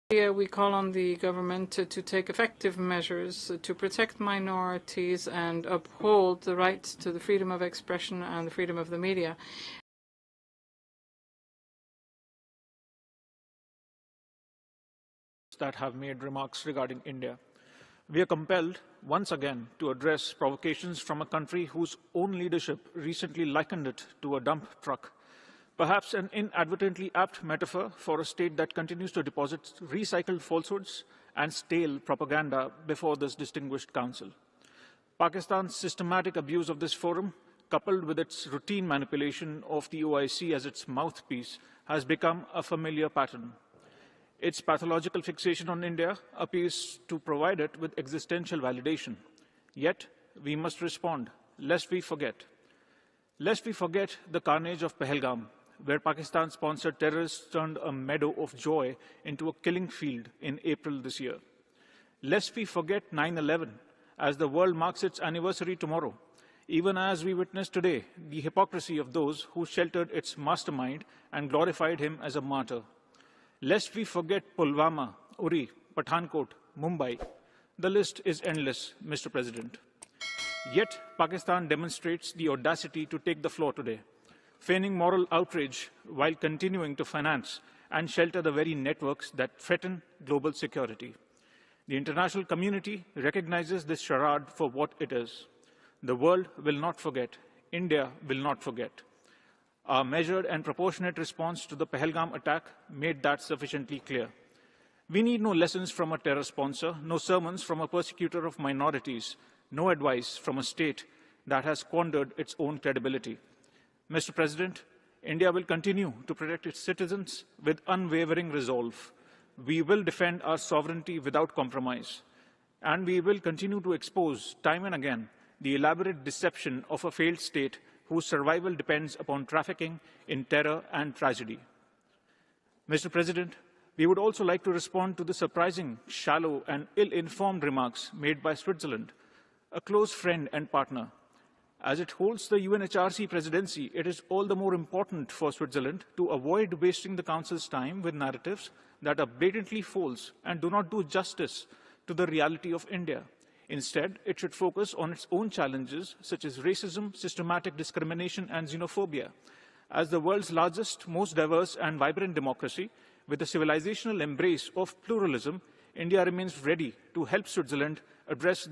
We call on the government to take effective measures to protect minorities and uphold the rights to the freedom of expression and the freedom of the media. That have made remarks regarding India. We are compelled, once again, to address provocations from a country whose own leadership recently likened it to a dump truck. Perhaps an inadvertently apt metaphor for a state that continues to deposit recycled falsehoods and stale propaganda before this distinguished council. Pakistan's systematic abuse of this forum, coupled with its routine manipulation of the OIC as its mouthpiece, has become a familiar pattern. Its pathological fixation on India appears to provide it with existential validation. Yet, we must respond, lest we forget. Lest we forget the carnage of Pahalgam, where Pakistan-sponsored terrorists turned a meadow of joy into a killing field in April this year. Lest we forget 9/11, as the world marks its anniversary tomorrow, even as we witness today the hypocrisy of those who sheltered its mastermind and glorified him as a martyr. Lest we forget Pulwama, Uri, Pathankot, Mumbai. The list is endless, Mr. President. Yet, Pakistan demonstrates the audacity to take the floor today, feigning moral outrage while continuing to finance and shelter the very networks that threaten global security. The international community recognizes this charade for what it is. The world will not forget. India will not forget. Our measured and proportionate response to the Pahalgam attack made that sufficiently clear. We need no lessons from a terror sponsor, no sermons from a persecutor of minorities, no advice from a state that has squandered its own credibility. Mr. President, India will continue to protect its citizens with unwavering resolve. We will defend our sovereignty without compromise. And we will continue to expose, time and again, the elaborate deception of a failed state whose survival depends upon trafficking in terror and tragedy. Mr. President, we would also like to respond to the surprising, shallow, and ill-informed remarks made by Switzerland, a close friend and partner. As it holds the UNHRC presidency, it is all the more important for Switzerland to avoid wasting the Council's time with narratives that are blatantly false and do not do justice to the reality of India. Instead, it should focus on its own challenges, such as racism, systematic discrimination, and xenophobia. As the world's largest, most diverse, and vibrant democracy, with a civilizational embrace of pluralism, India remains ready to help Switzerland address the